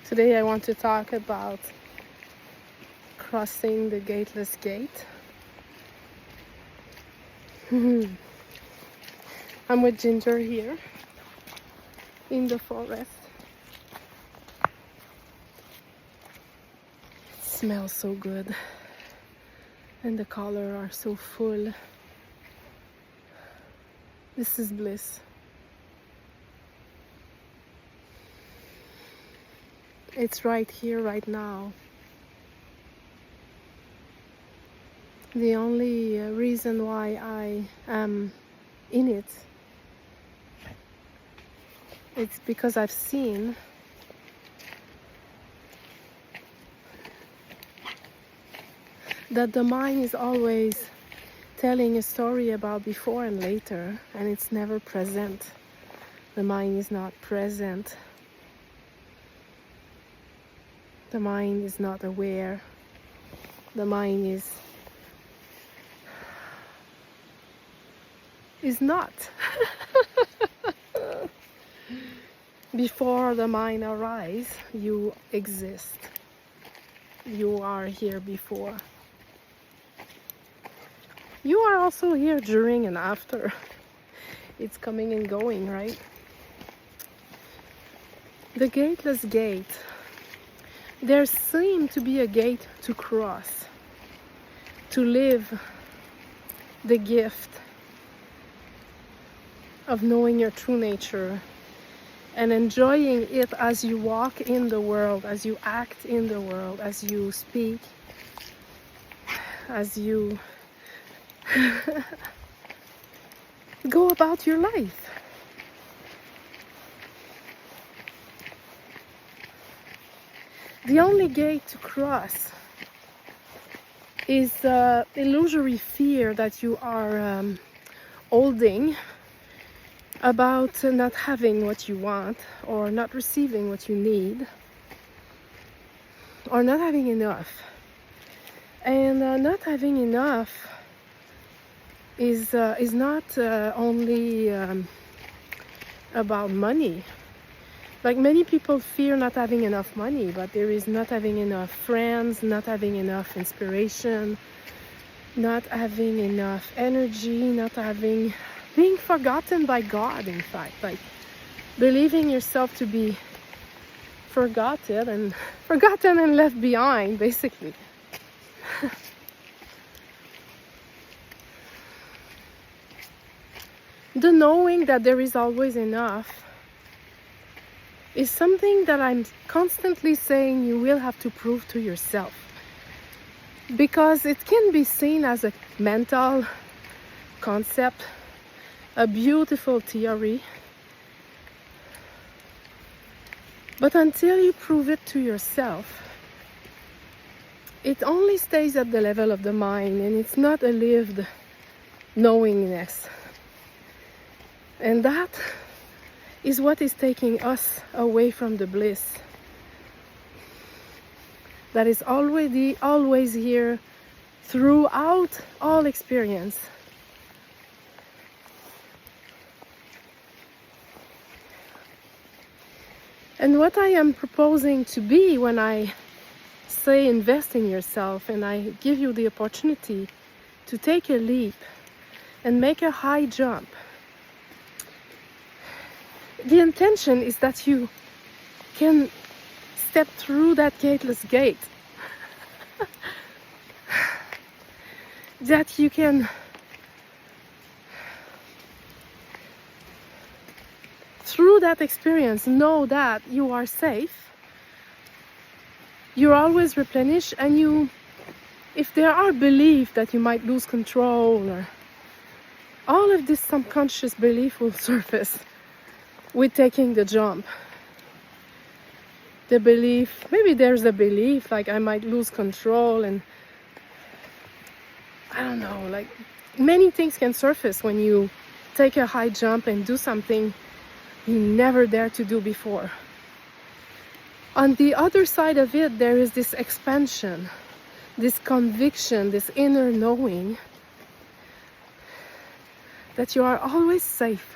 Today I want to talk about crossing the Gateless Gate. I'm with Ginger here in the forest. It smells so good and the colors are so full. This is bliss. It's right here, right now. The only reason why I am in it, it's because I've seen that the mind is always telling a story about before and later, and it's never present. The mind is not present. The mind is not aware. The mind is not. Before the mind arises, you exist. You are here before. You are also here during and after. It's coming and going, right? The Gateless Gate. There seems to be a gate to cross, to live the gift of knowing your true nature and enjoying it as you walk in the world, as you act in the world, as you speak, as you go about your life. The only gate to cross is the illusory fear that you are holding about not having what you want, or not receiving what you need, or not having enough. And not having enough is not only about money. Like, many people fear not having enough money, but there is not having enough friends, not having enough inspiration, not having enough energy, being forgotten by God, in fact. Like, believing yourself to be forgotten and left behind, basically. The knowing that there is always enough is something that I'm constantly saying you will have to prove to yourself, because it can be seen as a mental concept, a beautiful theory, but until you prove it to yourself, it only stays at the level of the mind, and it's not a lived knowingness. And that is what is taking us away from the bliss that is always here throughout all experience. And what I am proposing to be when I say invest in yourself, and I give you the opportunity to take a leap and make a high jump, the intention is that you can step through that gateless gate. That you can through that experience know that you are safe, you're always replenished, and if there are beliefs that you might lose control, or all of this subconscious belief will surface with taking the jump. The belief, maybe there's a belief like I might lose control, and I don't know, like, many things can surface when you take a high jump and do something you never dared to do before. On the other side of it, there is this expansion, this conviction, this inner knowing that you are always safe.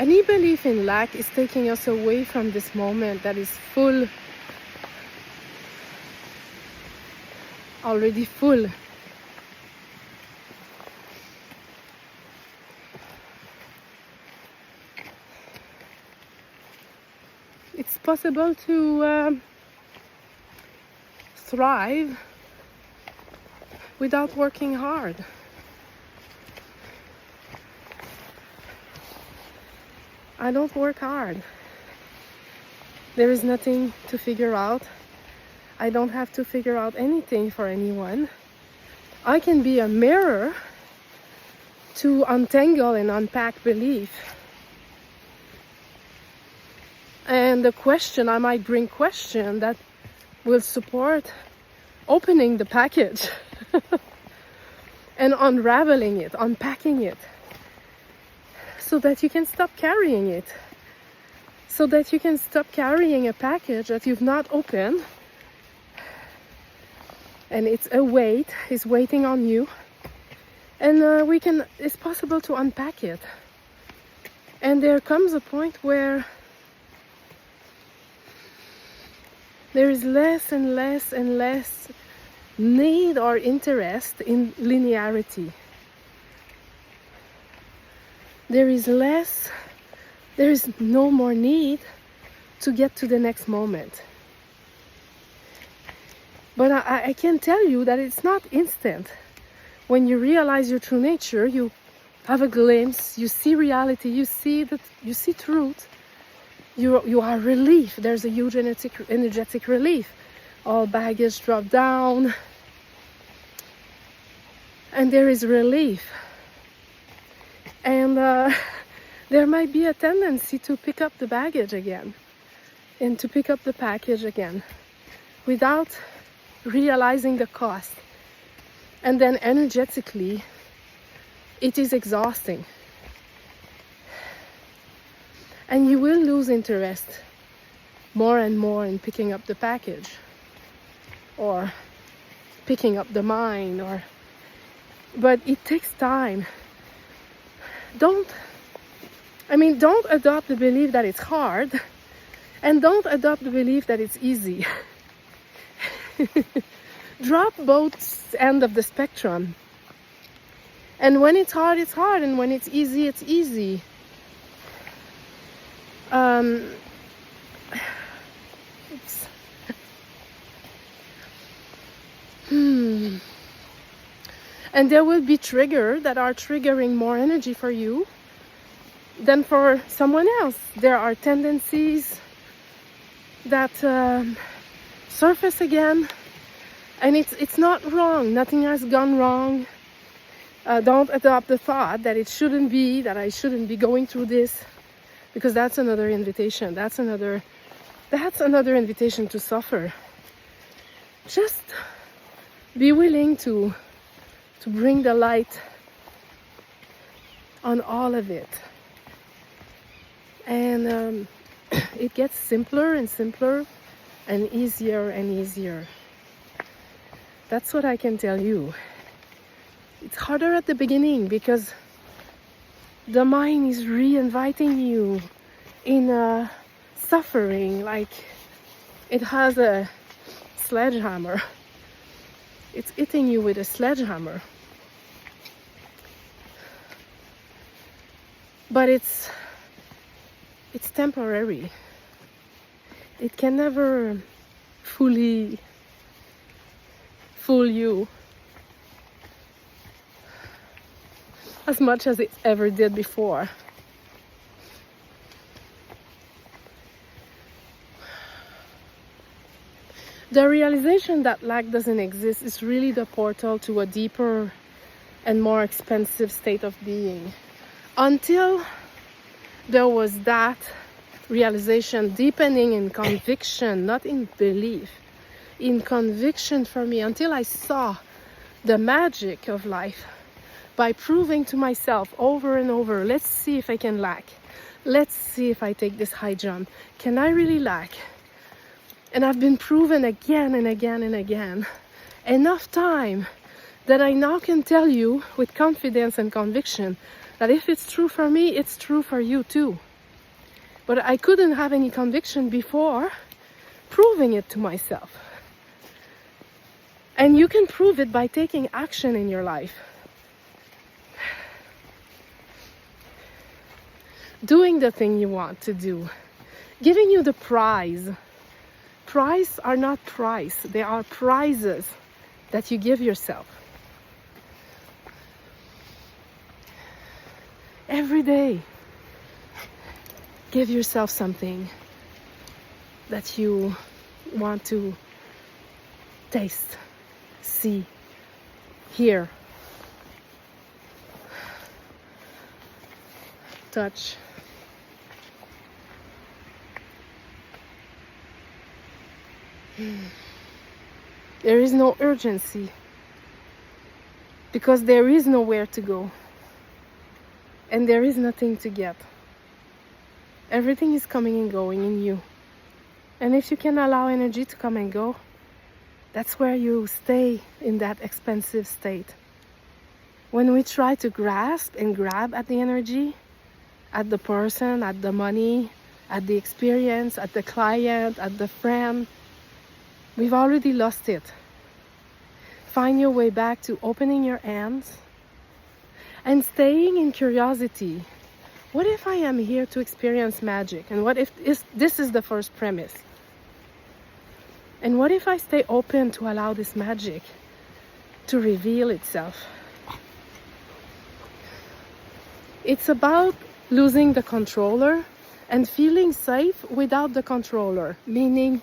Any belief in lack is taking us away from this moment that is full, already full. It's possible to thrive without working hard. I don't work hard. There is nothing to figure out. I don't have to figure out anything for anyone. I can be a mirror to untangle and unpack belief. And the question, I might bring question that will support opening the package and unraveling it, unpacking it, so that you can stop carrying it, so that you can stop carrying a package that you've not opened, and it's a weight, it's waiting on you, and it's possible to unpack it. And there comes a point where there is less and less and less need or interest in linearity. There is no more need to get to the next moment. But I can tell you that it's not instant. When you realize your true nature, you have a glimpse, you see reality, you see truth. You are relief. There's a huge energetic relief. All baggage drop down. And there is relief. And there might be a tendency to pick up the baggage again. And to pick up the package again. Without realizing the cost. And then energetically, it is exhausting. And you will lose interest more and more in picking up the package, or picking up the mind, but it takes time. Don't adopt the belief that it's hard, and don't adopt the belief that it's easy. Drop both ends of the spectrum. And when it's hard, it's hard, and when it's easy, it's easy. Oops. And there will be triggers that are triggering more energy for you than for someone else. There are tendencies that surface again, and it's not wrong. Nothing has gone wrong. Don't adopt the thought that I shouldn't be going through this. Because that's another invitation. That's another invitation to suffer. Just be willing to bring the light on all of it. And it gets simpler and simpler and easier and easier. That's what I can tell you. It's harder at the beginning because the mind is re-inviting you in suffering, like it has a sledgehammer. It's hitting you with a sledgehammer. But it's temporary. It can never fully fool you as much as it ever did before. The realization that lack doesn't exist is really the portal to a deeper and more expansive state of being. Until there was that realization deepening in conviction, not in belief, in conviction for me, until I saw the magic of life by proving to myself over and over, let's see if I can lack. Let's see if I take this high jump. Can I really lack? And I've been proven again and again and again. Enough time that I now can tell you with confidence and conviction that if it's true for me, it's true for you too. But I couldn't have any conviction before proving it to myself. And you can prove it by taking action in your life. Doing the thing you want to do. Giving you the prize. Prize are not price. They are prizes that you give yourself. Every day, give yourself something that you want to taste, see, hear, touch. There is no urgency because there is nowhere to go and there is nothing to get. Everything is coming and going in you. And if you can allow energy to come and go, that's where you stay in that expansive state. When we try to grasp and grab at the energy, at the person, at the money, at the experience, at the client, at the friend, we've already lost it. Find your way back to opening your hands and staying in curiosity. What if I am here to experience magic? And what if this is the first premise? And what if I stay open to allow this magic to reveal itself? It's about losing the controller and feeling safe without the controller, meaning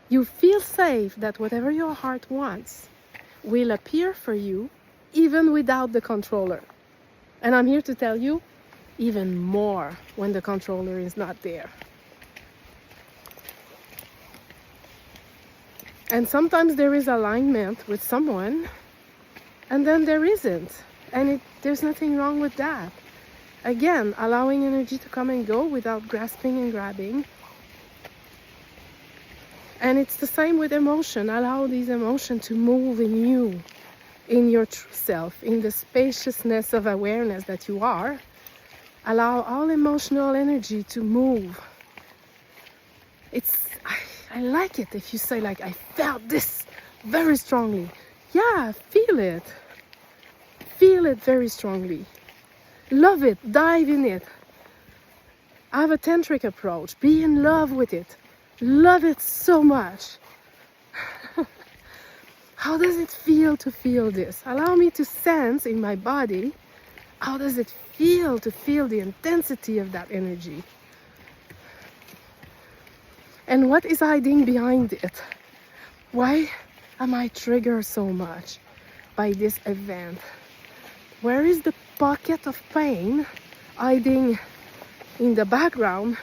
you feel safe that whatever your heart wants will appear for you even without the controller. And I'm here to tell you, even more when the controller is not there. And sometimes there is alignment with someone, and then there isn't. And there's nothing wrong with that. Again, allowing energy to come and go without grasping and grabbing. And it's the same with emotion. Allow these emotions to move in you, in your true self, in the spaciousness of awareness that you are. Allow all emotional energy to move. I like it if you say like, I felt this very strongly. Yeah, feel it. Feel it very strongly. Love it, dive in it. Have a tantric approach. Be in love with it. Love it so much. How does it feel to feel this? Allow me to sense in my body, how does it feel to feel the intensity of that energy? And what is hiding behind it? Why am I triggered so much by this event? Where is the pocket of pain hiding in the background?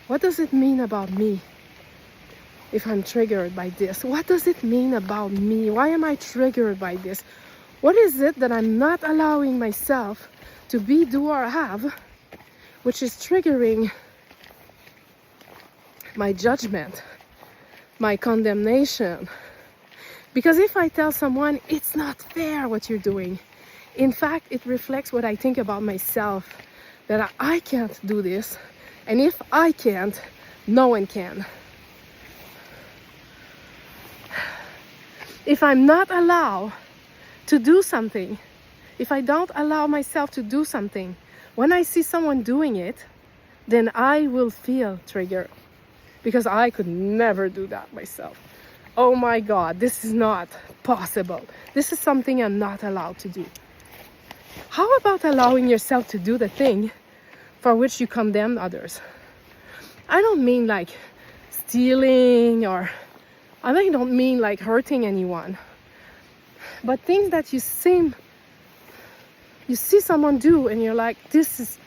What does it mean about me if I'm triggered by this? What does it mean about me? Why am I triggered by this? What is it that I'm not allowing myself to be, do, or have, which is triggering my judgment, my condemnation? Because if I tell someone, it's not fair what you're doing, in fact, it reflects what I think about myself, that I can't do this, and if I can't, no one can. If I'm not allowed to do something, if I don't allow myself to do something, when I see someone doing it, then I will feel triggered. Because I could never do that myself. Oh my God, this is not possible. This is something I'm not allowed to do. How about allowing yourself to do the thing for which you condemn others? I don't mean like stealing, or I don't mean like hurting anyone. But things that you see someone do and you're like, this is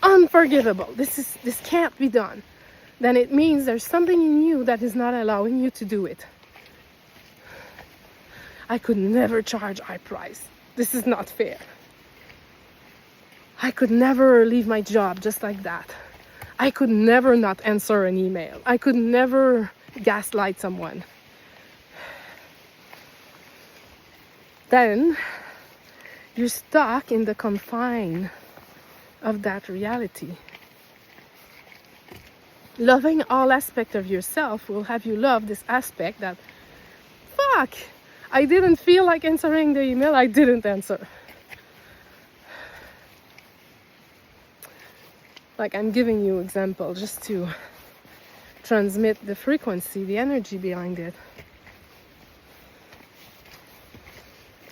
unforgivable. This can't be done. Then it means there's something in you that is not allowing you to do it. I could never charge high price. This is not fair. I could never leave my job just like that. I could never not answer an email. I could never gaslight someone. Then you're stuck in the confine of that reality. Loving all aspects of yourself will have you love this aspect that, fuck, I didn't feel like answering the email, I didn't answer. Like, I'm giving you example just to transmit the frequency, the energy behind it.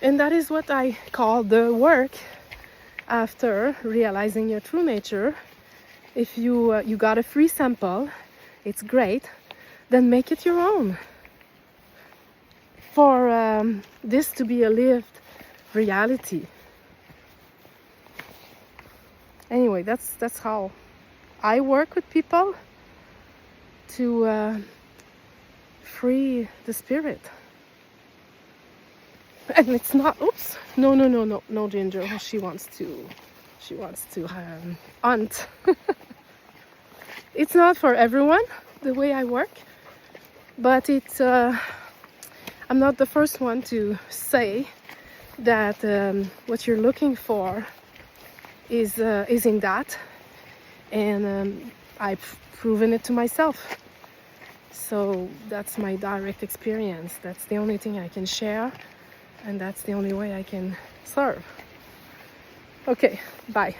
And that is what I call the work after realizing your true nature. If you got a free sample, it's great, then make it your own. For this to be a lived reality. Anyway, that's how I work with people to free the spirit. And it's not, oops, no, Ginger, she wants to hunt. It's not for everyone, the way I work, but it's, I'm not the first one to say that what you're looking for is in that, and I've proven it to myself. So that's my direct experience. That's the only thing I can share, and that's the only way I can serve. Okay, bye.